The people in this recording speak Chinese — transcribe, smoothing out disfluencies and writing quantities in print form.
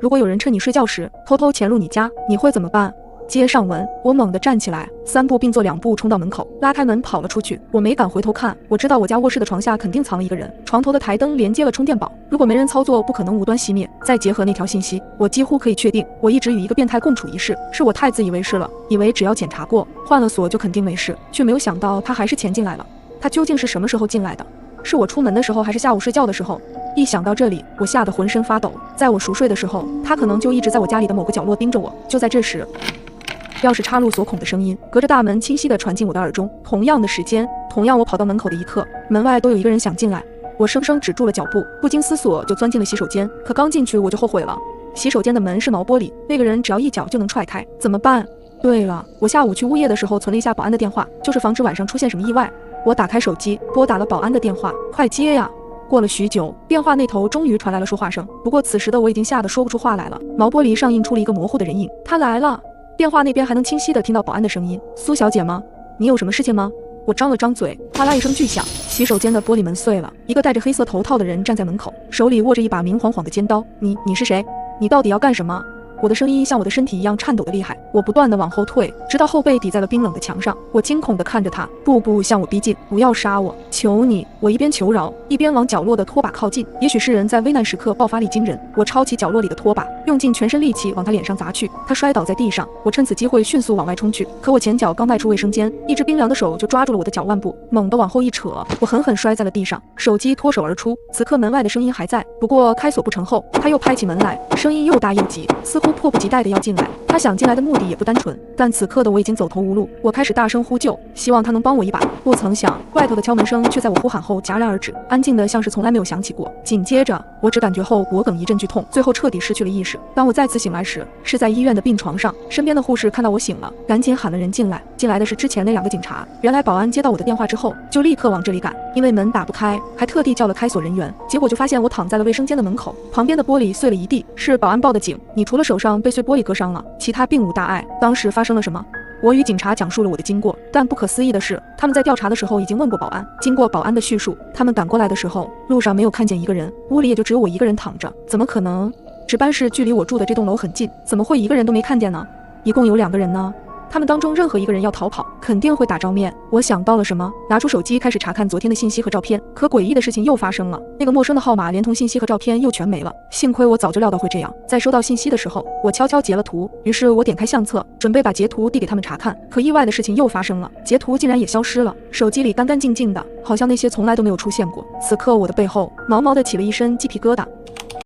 如果有人趁你睡觉时偷偷潜入你家，你会怎么办？接上文，我猛地站起来，3步并作2步冲到门口，拉开门跑了出去。我没敢回头看，我知道我家卧室的床下肯定藏了一个人。床头的台灯连接了充电宝，如果没人操作，不可能无端熄灭。再结合那条信息，我几乎可以确定，我一直与一个变态共处一室。是我太自以为是了，以为只要检查过，换了锁就肯定没事，却没有想到他还是潜进来了。他究竟是什么时候进来的？是我出门的时候，还是下午睡觉的时候？一想到这里，我吓得浑身发抖。在我熟睡的时候，他可能就一直在我家里的某个角落盯着我。就在这时，钥匙插入锁孔的声音隔着大门清晰地传进我的耳中。同样的时间，同样我跑到门口的一刻，门外都有一个人想进来。我生生止住了脚步，不经思索就钻进了洗手间。可刚进去我就后悔了，洗手间的门是毛玻璃，那个人只要一脚就能踹开，怎么办？对了，我下午去物业的时候存了一下保安的电话，就是防止晚上出现什么意外。我打开手机，拨打了保安的电话。快接呀！过了许久，电话那头终于传来了说话声，不过此时的我已经吓得说不出话来了。毛玻璃上映出了一个模糊的人影，他来了。电话那边还能清晰地听到保安的声音：“苏小姐吗？你有什么事情吗？”我张了张嘴，哗啦一声巨响，洗手间的玻璃门碎了。一个戴着黑色头套的人站在门口，手里握着一把明晃晃的尖刀。你是谁？你到底要干什么？我的声音像我的身体一样颤抖的厉害，我不断地往后退，直到后背抵在了冰冷的墙上。我惊恐地看着他，步步向我逼近，不要杀我，求你！我一边求饶，一边往角落的拖把靠近。也许是人在危难时刻爆发力惊人，我抄起角落里的拖把，用尽全身力气往他脸上砸去。他摔倒在地上，我趁此机会迅速往外冲去。可我前脚刚迈出卫生间，一只冰凉的手就抓住了我的脚腕部，猛地往后一扯，我狠狠摔在了地上，手机脱手而出。此刻门外的声音还在，不过开锁不成后，他又拍起门来，声音又大又急，似乎迫不及待的要进来。他想进来的目的也不单纯，但此刻的我已经走投无路。我开始大声呼救，希望他能帮我一把。不曾想，外头的敲门声却在我呼喊后戛然而止，安静的像是从来没有响起过。紧接着，我只感觉后脖梗一阵剧痛，最后彻底失去了意识。当我再次醒来时，是在医院的病床上。身边的护士看到我醒了，赶紧喊了人进来。进来的是之前那2个警察。原来保安接到我的电话之后，就立刻往这里赶，因为门打不开，还特地叫了开锁人员。结果就发现我躺在了卫生间的门口，旁边的玻璃碎了一地，是保安报的警。你除了手上被碎玻璃割伤了，其他并无大碍。当时发生了什么？我与警察讲述了我的经过，但不可思议的是，他们在调查的时候已经问过保安。经过保安的叙述，他们赶过来的时候，路上没有看见一个人，屋里也就只有我一个人躺着。怎么可能？值班室距离我住的这栋楼很近，怎么会一个人都没看见呢？一共有2个人呢。他们当中任何一个人要逃跑，肯定会打照面。我想到了什么，拿出手机开始查看昨天的信息和照片。可诡异的事情又发生了，那个陌生的号码连同信息和照片又全没了。幸亏我早就料到会这样，在收到信息的时候，我悄悄截了图。于是我点开相册，准备把截图递给他们查看。可意外的事情又发生了，截图竟然也消失了，手机里干干净净的，好像那些从来都没有出现过。此刻我的背后毛毛的起了一身鸡皮疙瘩。